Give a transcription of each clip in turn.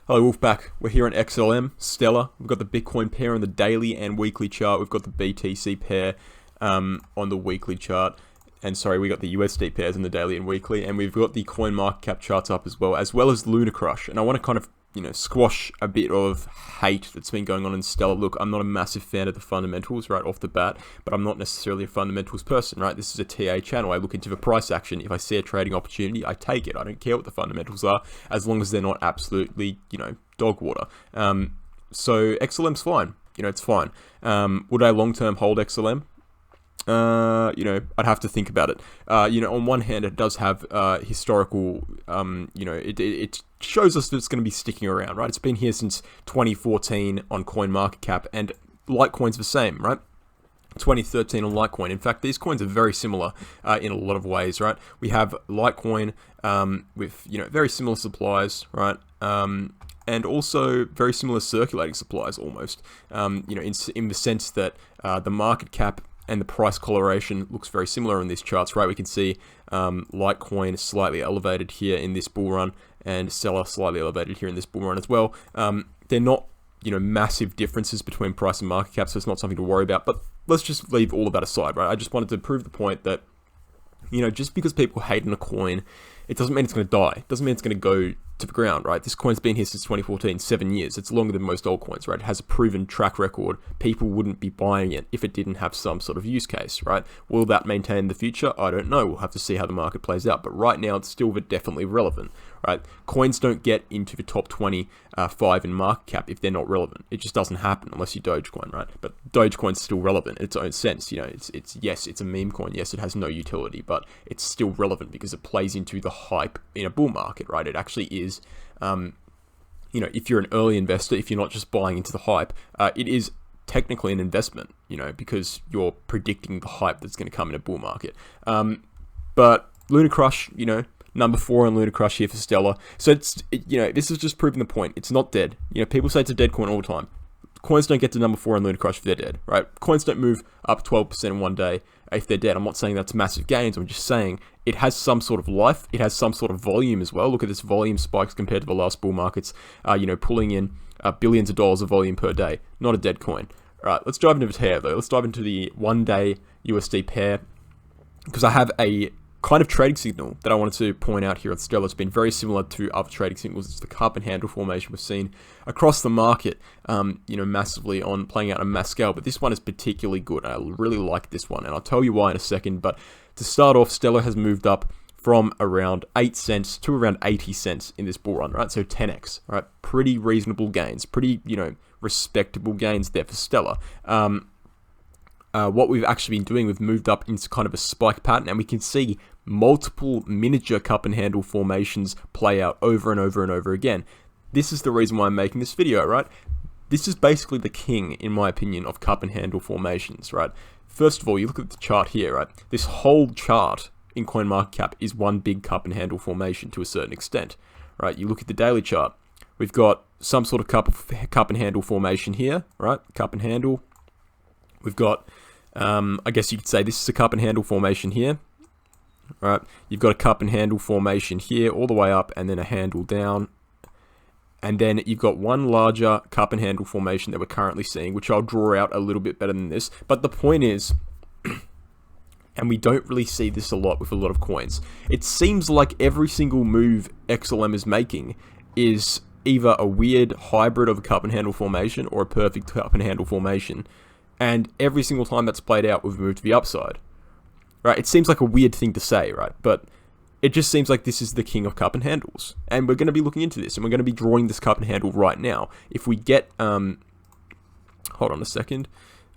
Hello, Wolfpack. We're here on XLM, Stellar. We've got the Bitcoin pair on the daily and weekly chart. We've got the BTC pair on the weekly chart. And sorry, we got the USD pairs on the daily and weekly. And we've got the coin market cap charts up as well as Lunar Crush. And I want to kind of, squash a bit of hate that's been going on in Stellar. Look, I'm not a massive fan of the fundamentals right off the bat, but I'm not necessarily a fundamentals person, right? This is a TA channel. I look into the price action. If I see a trading opportunity, I take it. I don't care what the fundamentals are, as long as they're not absolutely, dog water. So XLM's fine. It's fine. Would I long-term hold XLM? I'd have to think about it. On one hand, it does have historical, it shows us that it's going to be sticking around, right? It's been here since 2014 on CoinMarketCap, and Litecoin's the same, right? 2013 on Litecoin. In fact, these coins are very similar in a lot of ways, right? We have Litecoin with, very similar supplies, right? And also very similar circulating supplies almost, in the sense that the market cap and the price correlation looks very similar in these charts, right? We can see Litecoin slightly elevated here in this bull run, and Stellar slightly elevated here in this bull run as well. They're not, massive differences between price and market cap, so it's not something to worry about. But let's just leave all of that aside, right? I just wanted to prove the point that, just because people hate on a coin, it doesn't mean it's going to die. It doesn't mean it's going to go to the ground, right? This coin's been here since 2014, 7 years. It's longer than most altcoins, right? It has a proven track record. People wouldn't be buying it if it didn't have some sort of use case, right? Will that maintain in the future? I don't know. We'll have to see how the market plays out. But right now, it's still definitely relevant, right? Coins don't get into the top 25 in market cap if they're not relevant. It just doesn't happen unless you Dogecoin, right? But Dogecoin's still relevant in its own sense. It's a meme coin. Yes, it has no utility, but it's still relevant because it plays into the hype in a bull market, right? It actually is. If you're an early investor, if you're not just buying into the hype, it is technically an investment, because you're predicting the hype that's going to come in a bull market. But Lunar Crush, number 4 on Lunar Crush here for Stellar. So this is just proving the point. It's not dead. People say it's a dead coin all the time. Coins don't get to number 4 on Lunar Crush if they're dead, right? Coins don't move up 12% in one day if they're dead. I'm not saying that's massive gains. I'm just saying it has some sort of life. It has some sort of volume as well. Look at this volume spikes compared to the last bull markets, pulling in billions of dollars of volume per day. Not a dead coin. All right, let's dive into the pair though. Let's dive into the 1-day USD pair, because I have a kind of trading signal that I wanted to point out here at Stellar. It's been very similar to other trading signals. It's the cup and handle formation we've seen across the market, massively on playing out on a mass scale. But this one is particularly good. I really like this one, and I'll tell you why in a second. But to start off, Stellar has moved up from around 8 cents to around 80 cents in this bull run, right? So 10x, right? Pretty reasonable gains, pretty, respectable gains there for Stellar. What we've actually been doing, we've moved up into kind of a spike pattern, and we can see multiple miniature cup and handle formations play out over and over and over again. This is the reason why I'm making this video, right? This is basically the king, in my opinion, of cup and handle formations, right? First of all, you look at the chart here, right? This whole chart in CoinMarketCap is one big cup and handle formation to a certain extent, right? You look at the daily chart, we've got some sort of cup and handle formation here, right? Cup and handle. We've got, I guess you could say this is a cup and handle formation here. Right, you've got a cup and handle formation here all the way up, and then a handle down, and then you've got one larger cup and handle formation that we're currently seeing, which I'll draw out a little bit better than this. But the point is, and we don't really see this a lot with a lot of coins, it seems like every single move XLM is making is either a weird hybrid of a cup and handle formation or a perfect cup and handle formation, and every single time that's played out, we've moved to the upside. Right, it seems like a weird thing to say, right? But it just seems like this is the king of cup and handles. And we're going to be looking into this, and we're going to be drawing this cup and handle right now. If we get, hold on a second.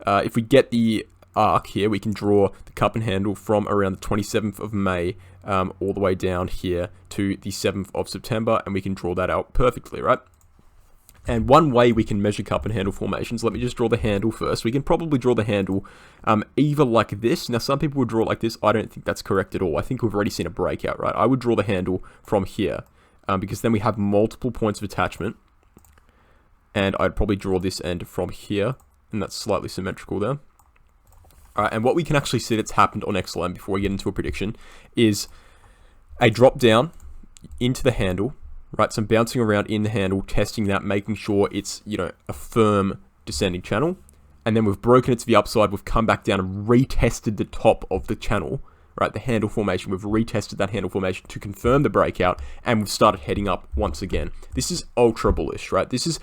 If we get the arc here, we can draw the cup and handle from around the 27th of May all the way down here to the 7th of September, and we can draw that out perfectly, right? And one way we can measure cup and handle formations, let me just draw the handle first. We can probably draw the handle either like this. Now, some people would draw it like this. I don't think that's correct at all. I think we've already seen a breakout, right? I would draw the handle from here because then we have multiple points of attachment. And I'd probably draw this end from here, and that's slightly symmetrical there. All right, and what we can actually see that's happened on XLM before we get into a prediction is a drop down into the handle, right? Some bouncing around in the handle, testing that, making sure it's, a firm descending channel. And then we've broken it to the upside. We've come back down and retested the top of the channel, right? The handle formation. We've retested that handle formation to confirm the breakout, and we've started heading up once again. This is ultra bullish, right? This is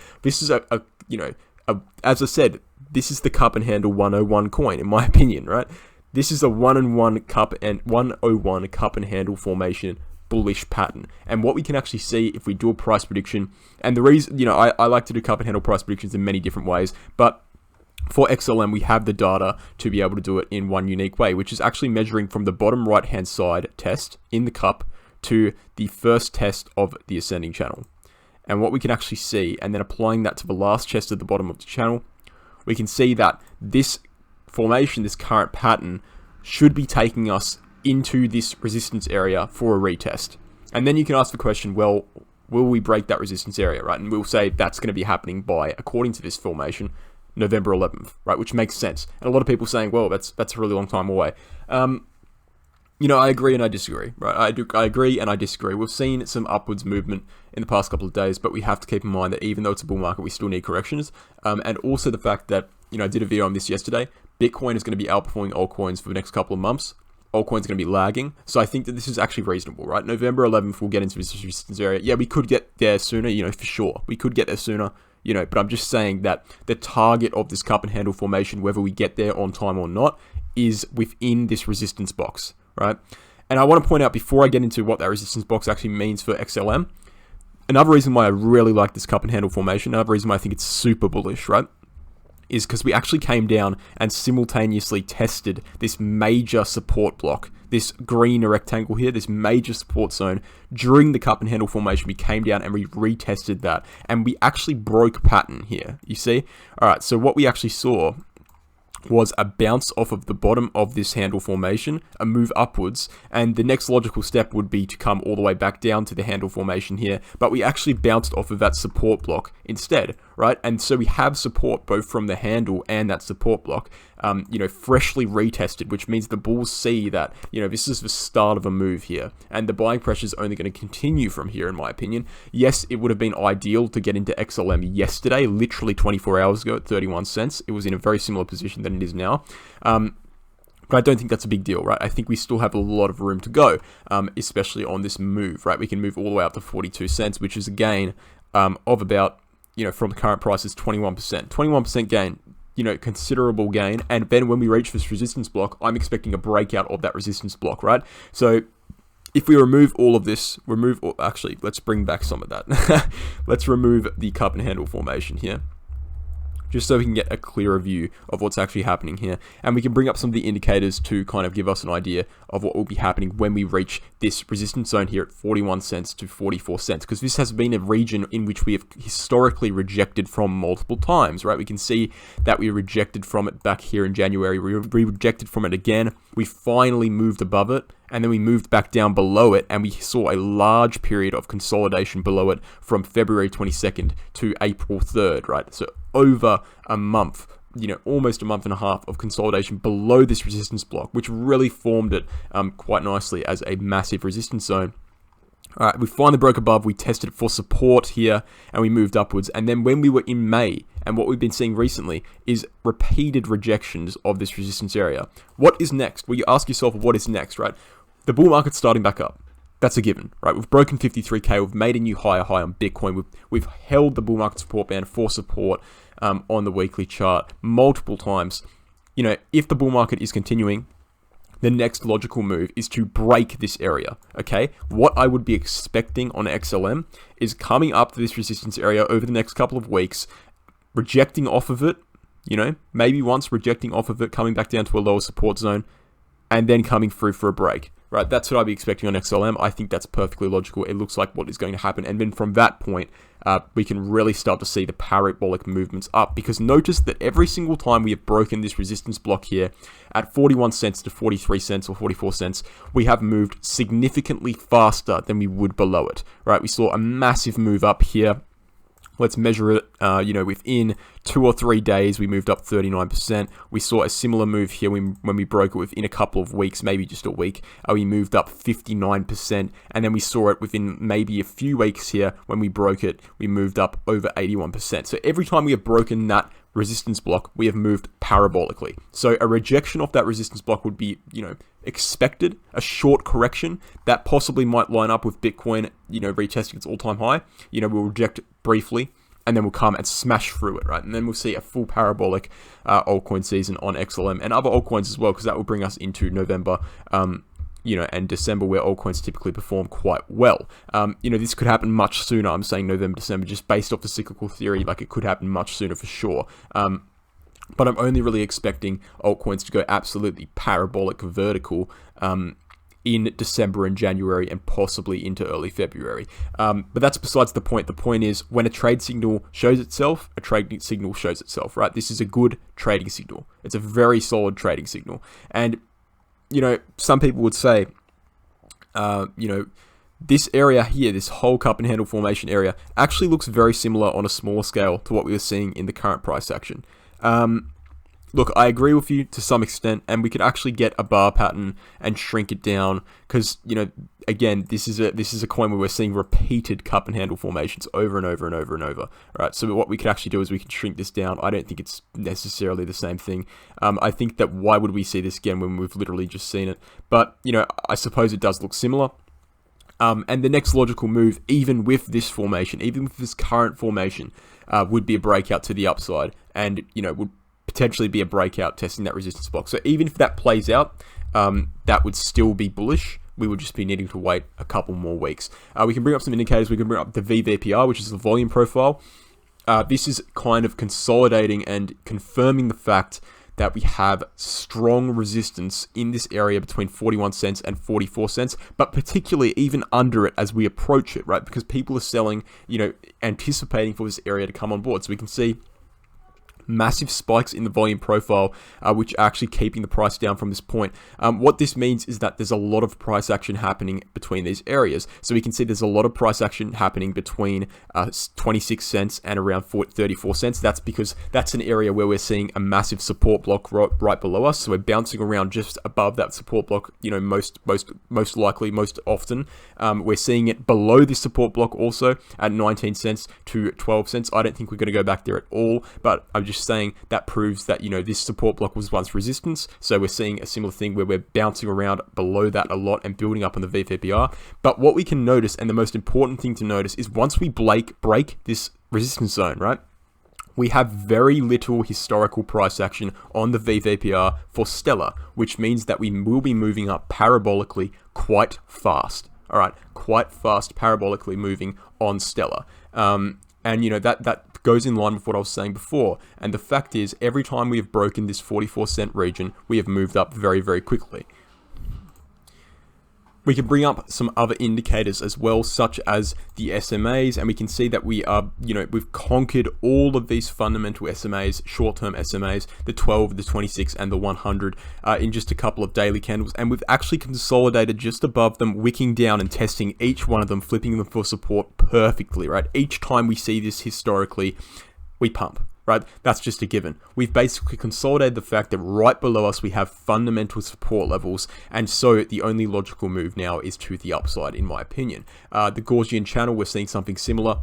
as I said, this is the cup and handle 101 coin, in my opinion, right? This is a 1-on-1 cup and 101 cup and handle formation bullish pattern. And what we can actually see if we do a price prediction, and the reason, I like to do cup and handle price predictions in many different ways, but for XLM, we have the data to be able to do it in one unique way, which is actually measuring from the bottom right-hand side test in the cup to the first test of the ascending channel. And what we can actually see, and then applying that to the last test at the bottom of the channel, we can see that this formation, this current pattern, should be taking us into this resistance area for a retest. And then you can ask the question, well, will we break that resistance area, right? And we'll say that's going to be happening by, according to this formation, November 11th, right? Which makes sense. And a lot of people saying, well, that's a really long time away. I agree and I disagree, right? I agree and I disagree. We've seen some upwards movement in the past couple of days, but we have to keep in mind that even though it's a bull market, we still need corrections. And also the fact that, I did a video on this yesterday. Bitcoin is going to be outperforming altcoins for the next couple of months. Altcoins are going to be lagging. So I think that this is actually reasonable, right? November 11th, we'll get into this resistance area. Yeah, we could get there sooner, for sure. We could get there sooner. But I'm just saying that the target of this cup and handle formation, whether we get there on time or not, is within this resistance box, right? And I want to point out before I get into what that resistance box actually means for XLM, another reason why I really like this cup and handle formation, another reason why I think it's super bullish, right, is because we actually came down and simultaneously tested this major support block, this green rectangle here, this major support zone. During the cup and handle formation, we came down and we retested that, and we actually broke pattern here, you see? All right, so what we actually saw was a bounce off of the bottom of this handle formation, a move upwards, and the next logical step would be to come all the way back down to the handle formation here, but we actually bounced off of that support block instead, right? And so we have support both from the handle and that support block, freshly retested, which means the bulls see that, this is the start of a move here, and the buying pressure is only going to continue from here, in my opinion. Yes, it would have been ideal to get into XLM yesterday, literally 24 hours ago at 31 cents. It was in a very similar position than it is now. But I don't think that's a big deal, right? I think we still have a lot of room to go, especially on this move, right? We can move all the way up to 42 cents, which is a gain of about, from the current price is 21%. 21% gain, considerable gain. And then when we reach this resistance block, I'm expecting a breakout of that resistance block, right? So if we remove all of this, actually, let's bring back some of that. Let's remove the cup and handle formation here, just so we can get a clearer view of what's actually happening here. And we can bring up some of the indicators to kind of give us an idea of what will be happening when we reach this resistance zone here at 41 cents to 44 cents, because this has been a region in which we have historically rejected from multiple times, right? We can see that we rejected from it back here in January. We rejected from it again. We finally moved above it, and then we moved back down below it, and we saw a large period of consolidation below it from February 22nd to April 3rd, right? So over a month, almost a month and a half of consolidation below this resistance block, which really formed it quite nicely as a massive resistance zone. All right, we finally broke above, we tested it for support here, and we moved upwards. And then when we were in May, and what we've been seeing recently is repeated rejections of this resistance area. What is next? Well, you ask yourself, what is next, right? The bull market's starting back up. That's a given, right? We've broken 53K. We've made a new higher high on Bitcoin. We've held the bull market support band for support on the weekly chart multiple times. If the bull market is continuing, the next logical move is to break this area, okay? What I would be expecting on XLM is coming up to this resistance area over the next couple of weeks, rejecting off of it, maybe once rejecting off of it, coming back down to a lower support zone, and then coming through for a break, right? That's what I'd be expecting on XLM. I think that's perfectly logical. It looks like what is going to happen. And then from that point, we can really start to see the parabolic movements up, because notice that every single time we have broken this resistance block here at 41 cents to 43 cents or 44 cents, we have moved significantly faster than we would below it, right? We saw a massive move up here Let's measure it, within 2 or 3 days, we moved up 39%. We saw a similar move here when we broke it within a couple of weeks, maybe just a week. We moved up 59%. And then we saw it within maybe a few weeks here when we broke it, we moved up over 81%. So every time we have broken that resistance block, we have moved parabolically. So a rejection of that resistance block would be, expected. A short correction that possibly might line up with Bitcoin, retesting its all-time high. We'll reject it briefly, and then we'll come and smash through it, right? And then we'll see a full parabolic altcoin season on XLM and other altcoins as well, because that will bring us into November, and December, where altcoins typically perform quite well. This could happen much sooner. I'm saying November, December, just based off the cyclical theory, like it could happen much sooner for sure. But I'm only really expecting altcoins to go absolutely parabolic vertical in December and January, and possibly into early February. But that's besides the point. The point is, when a trade signal shows itself, a trading signal shows itself, right? This is a good trading signal. It's a very solid trading signal. And, some people would say, this area here, this whole cup and handle formation area, actually looks very similar on a smaller scale to what we were seeing in the current price action. Look, I agree with you to some extent, and we could actually get a bar pattern and shrink it down, because, again, this is a coin where we're seeing repeated cup and handle formations over and over and over and over. All right, so what we could actually do is we can shrink this down. I don't think it's necessarily the same thing. I think that why would we see this again when we've literally just seen it? But, I suppose it does look similar. And the next logical move, even with this formation, even with this current formation, would be a breakout to the upside, and, would potentially be a breakout testing that resistance block. So even if that plays out, that would still be bullish. We would just be needing to wait a couple more weeks. We can bring up some indicators. We can bring up the VVPR, which is the volume profile. This is kind of consolidating and confirming the fact that we have strong resistance in this area between 41 cents and 44 cents, but particularly even under it as we approach it, right? Because people are selling, anticipating for this area to come on board. So we can see massive spikes in the volume profile, which are actually keeping the price down from this point. What this means is that there's a lot of price action happening between these areas. So we can see there's a lot of price action happening between 26 cents and around 34 cents. That's because that's an area where we're seeing a massive support block right below us. So we're bouncing around just above that support block, most likely, most often. We're seeing it below this support block also at 19 cents to 12 cents. I don't think we're going to go back there at all, but I'm just saying that proves that, this support block was once resistance. So we're seeing a similar thing where we're bouncing around below that a lot and building up on the VVPR. But what we can notice, and the most important thing to notice, is once we break this resistance zone, right? We have very little historical price action on the VVPR for Stellar, which means that we will be moving up parabolically quite fast. All right, quite fast parabolically moving on Stellar. And that goes in line with what I was saying before. And the fact is, every time we have broken this 44-cent region, we have moved up very, very quickly. We can bring up some other indicators as well, such as the SMAs, and we can see that we are, we've conquered all of these fundamental SMAs, short-term SMAs, the 12, the 26, and the 100 in just a couple of daily candles, and we've actually consolidated just above them, wicking down and testing each one of them, flipping them for support perfectly, right? Each time we see this historically, we pump. Right, that's just a given. We've basically consolidated the fact that right below us we have fundamental support levels, and so the only logical move now is to the upside, in my opinion. The Gaussian channel, we're seeing something similar.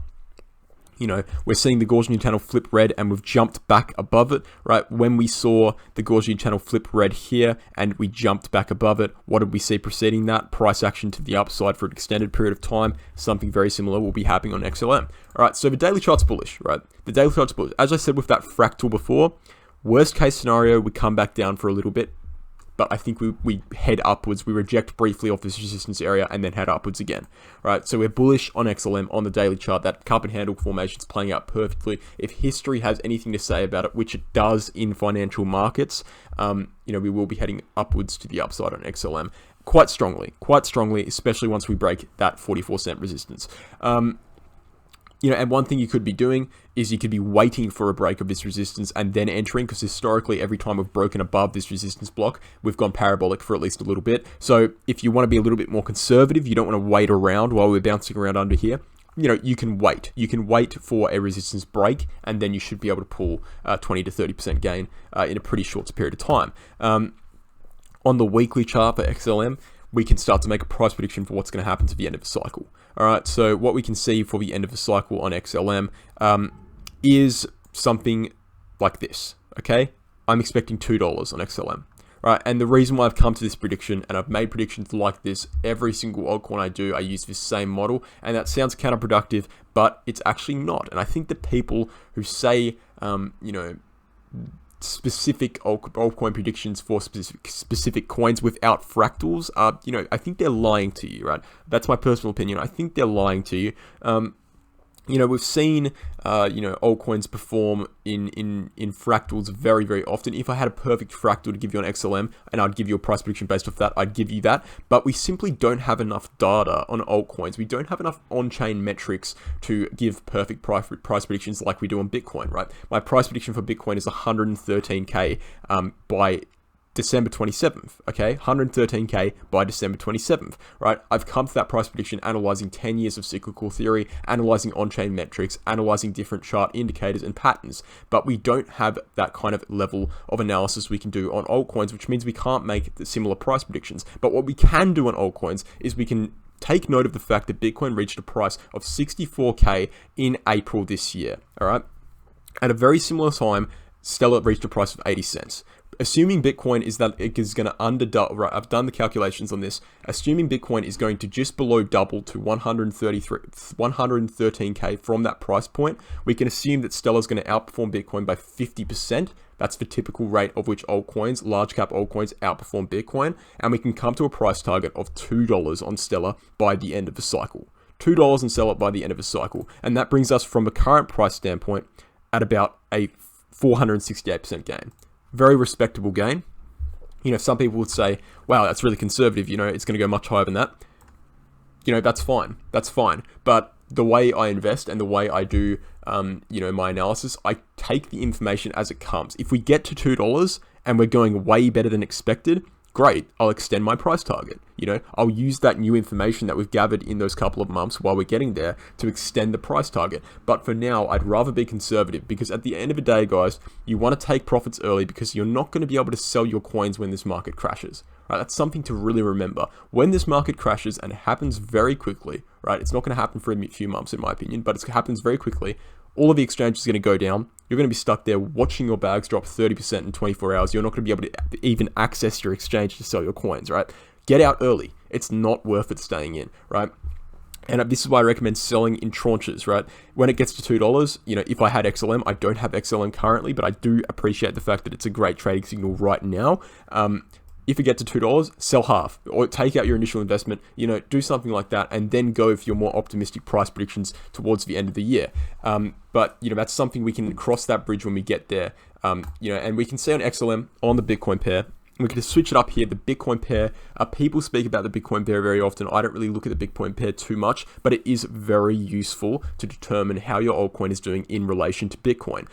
We're seeing the Gaussian channel flip red, and we've jumped back above it, right? When we saw the Gaussian channel flip red here, and we jumped back above it, what did we see preceding that? Price action to the upside for an extended period of time. Something very similar will be happening on XLM. All right, so the daily chart's bullish, right? The daily chart's bullish. As I said with that fractal before, worst case scenario, we come back down for a little bit, but I think we head upwards. We reject briefly off this resistance area and then head upwards again. Right, so we're bullish on XLM on the daily chart. That cup and handle formation is playing out perfectly. If history has anything to say about it, which it does in financial markets, we will be heading upwards to the upside on XLM quite strongly, especially once we break that 44-cent resistance. And one thing you could be doing is you could be waiting for a break of this resistance and then entering, because historically, every time we've broken above this resistance block, we've gone parabolic for at least a little bit. So if you want to be a little bit more conservative, you don't want to wait around while we're bouncing around under here, you can wait. You can wait for a resistance break, and then you should be able to pull 20 to 30% gain in a pretty short period of time. On the weekly chart for XLM, we can start to make a price prediction for what's going to happen to the end of the cycle. All right, so what we can see for the end of the cycle on XLM is something like this, okay? I'm expecting $2 on XLM. Right, and the reason why I've come to this prediction, and I've made predictions like this every single altcoin I do, I use this same model, and that sounds counterproductive, but it's actually not. And I think the people who say, specific altcoin predictions for specific coins without fractals are, I think they're lying to you, right? That's my personal opinion. I think they're lying to you. We've seen, altcoins perform in fractals very, very often. If I had a perfect fractal to give you on XLM and I'd give you a price prediction based off that, I'd give you that. But we simply don't have enough data on altcoins. We don't have enough on-chain metrics to give perfect price predictions like we do on Bitcoin, right? My price prediction for Bitcoin is 113K by December 27th, okay? 113K by December 27th, right? I've come to that price prediction analyzing 10 years of cyclical theory, analyzing on-chain metrics, analyzing different chart indicators and patterns, but we don't have that kind of level of analysis we can do on altcoins, which means we can't make the similar price predictions. But what we can do on altcoins is we can take note of the fact that Bitcoin reached a price of 64K in April this year, all right? At a very similar time, Stellar reached a price of 80 cents. Assuming Bitcoin is that it is going to right, I've done the calculations on this. Assuming Bitcoin is going to just below double to 113K from that price point, we can assume that Stellar is going to outperform Bitcoin by 50%. That's the typical rate of which altcoins, large cap altcoins, outperform Bitcoin. And we can come to a price target of $2 on Stellar by the end of the cycle. $2 on Stellar by the end of the cycle. And that brings us from a current price standpoint at about a 468% gain. Very respectable gain. Some people would say, wow, that's really conservative. It's going to go much higher than that. That's fine. That's fine. But the way I invest and the way I do, my analysis, I take the information as it comes. If we get to $2 and we're going way better than expected, great, I'll extend my price target. I'll use that new information that we've gathered in those couple of months while we're getting there to extend the price target. But for now, I'd rather be conservative, because at the end of the day, guys, you want to take profits early because you're not going to be able to sell your coins when this market crashes. Right? That's something to really remember. When this market crashes, and it happens very quickly, right? It's not going to happen for a few months, in my opinion, but it happens very quickly. All of the exchanges are going to go down. You're going to be stuck there watching your bags drop 30% in 24 hours. You're not going to be able to even access your exchange to sell your coins, right? Get out early. It's not worth it staying in, right? And this is why I recommend selling in tranches, right? When it gets to $2, if I had XLM, I don't have XLM currently, but I do appreciate the fact that it's a great trading signal right now. If you get to $2, sell half, or take out your initial investment, do something like that, and then go for your more optimistic price predictions towards the end of the year. But that's something we can cross that bridge when we get there. And we can see on XLM, on the Bitcoin pair, we can switch it up here, the Bitcoin pair. People speak about the Bitcoin pair very often. I don't really look at the Bitcoin pair too much, but it is very useful to determine how your altcoin is doing in relation to Bitcoin.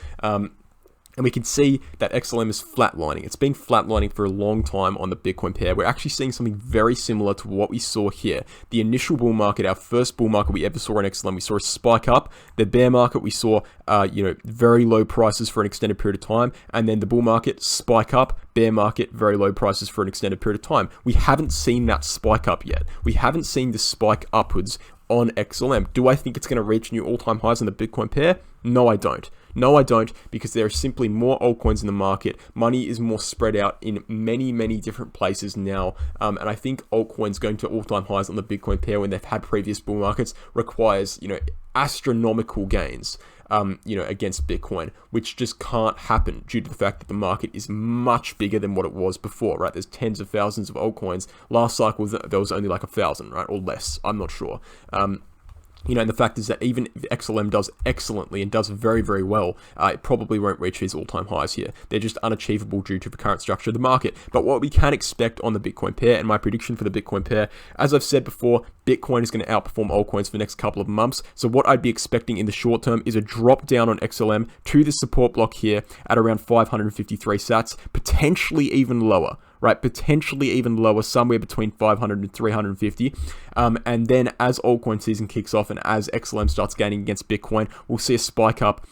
And we can see that XLM is flatlining. It's been flatlining for a long time on the Bitcoin pair. We're actually seeing something very similar to what we saw here. The initial bull market, our first bull market we ever saw on XLM, we saw a spike up. The bear market, we saw, very low prices for an extended period of time. And then the bull market, spike up. Bear market, very low prices for an extended period of time. We haven't seen that spike up yet. We haven't seen the spike upwards on XLM. Do I think it's going to reach new all-time highs on the Bitcoin pair? No, I don't. No, I don't, because there are simply more altcoins in the market. Money is more spread out in many, many different places now. And I think altcoins going to all-time highs on the Bitcoin pair when they've had previous bull markets requires, astronomical gains, against Bitcoin, which just can't happen due to the fact that the market is much bigger than what it was before, right? There's tens of thousands of altcoins. Last cycle, there was only like 1,000, right? Or less, I'm not sure. And the fact is that even if XLM does excellently and does very, very well, it probably won't reach these all-time highs here. They're just unachievable due to the current structure of the market. But what we can expect on the Bitcoin pair, and my prediction for the Bitcoin pair, as I've said before, Bitcoin is going to outperform altcoins for the next couple of months. So what I'd be expecting in the short term is a drop down on XLM to the support block here at around 553 sats, potentially even lower. right? Potentially even lower, somewhere between 500 and 350. And then as altcoin season kicks off and as XLM starts gaining against Bitcoin, we'll see a spike up,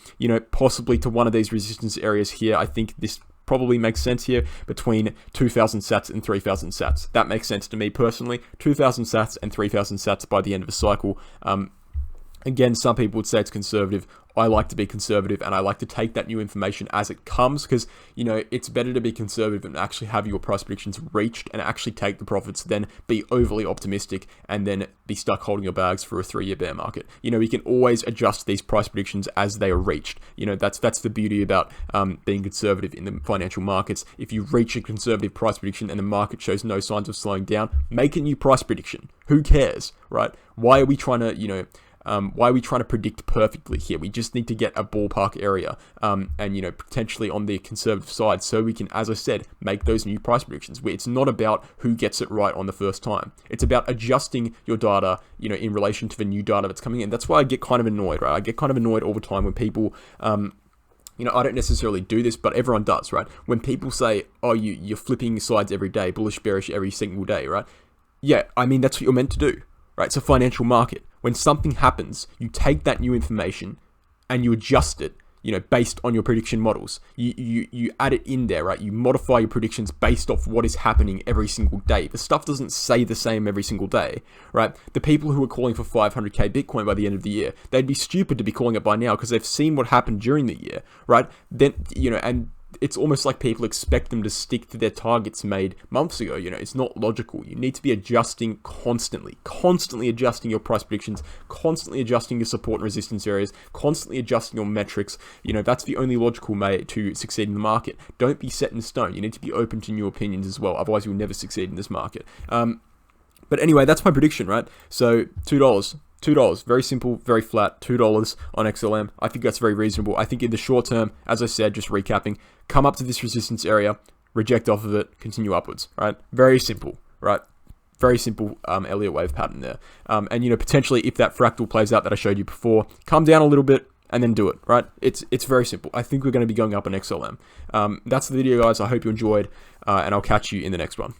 possibly to one of these resistance areas here. I think this probably makes sense here, between 2,000 sats and 3,000 sats. That makes sense to me personally. 2,000 sats and 3,000 sats by the end of a cycle. Again, some people would say it's conservative. I like to be conservative, and I like to take that new information as it comes, because, it's better to be conservative and actually have your price predictions reached and actually take the profits than be overly optimistic and then be stuck holding your bags for a 3-year bear market. We can always adjust these price predictions as they are reached. That's the beauty about being conservative in the financial markets. If you reach a conservative price prediction and the market shows no signs of slowing down, make a new price prediction. Who cares, right? Why are we trying to, why are we trying to predict perfectly here? We just need to get a ballpark area, and potentially on the conservative side, so we can, as I said, make those new price predictions. Where it's not about who gets it right on the first time. It's about adjusting your data, in relation to the new data that's coming in. That's why I get kind of annoyed, right? I get kind of annoyed all the time when people, I don't necessarily do this, but everyone does, right? When people say, "Oh, you're flipping sides every day, bullish, bearish every single day," right? Yeah, I mean that's what you're meant to do, right? It's a financial market. When something happens, you take that new information and you adjust it, based on your prediction models. You add it in there, right? You modify your predictions based off what is happening every single day. The stuff doesn't say the same every single day, right? The people who are calling for 500k Bitcoin by the end of the year, they'd be stupid to be calling it by now because they've seen what happened during the year, right? Then, and it's almost like people expect them to stick to their targets made months ago. It's not logical. You need to be adjusting constantly adjusting your price predictions, constantly adjusting your support and resistance areas, constantly adjusting your metrics. That's the only logical way to succeed in the market. Don't be set in stone. You need to be open to new opinions as well. Otherwise, you'll never succeed in this market. But anyway, that's my prediction, right? So $2, very simple, very flat, $2 on XLM. I think that's very reasonable. I think in the short term, as I said, just recapping, come up to this resistance area, reject off of it, continue upwards, right? Very simple, right? Very simple Elliott wave pattern there. And, potentially if that fractal plays out that I showed you before, come down a little bit and then do it, right? It's very simple. I think we're going to be going up on XLM. That's the video, guys. I hope you enjoyed, and I'll catch you in the next one.